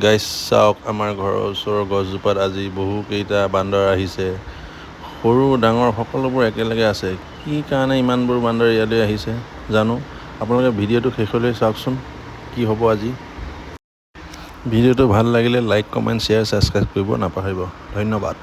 গাইছ চাওক, আমাৰ ঘৰৰ ওচৰৰ গছজোপাত আজি বহুকেইটা বান্দৰ আহিছে। সৰু ডাঙৰ সকলোবোৰ একেলগে আছে। কি কাৰণে ইমানবোৰ বান্দৰ ইয়ালৈ আহিছে জানো। আপোনালোকে ভিডিঅ'টো শেষলৈ চাওকচোন, কি হ'ব আজি। ভিডিঅ'টো ভাল লাগিলে লাইক, কমেণ্ট, শ্বেয়াৰ, ছাবস্ক্ৰাইব কৰিব নাপাহৰিব। ধন্যবাদ।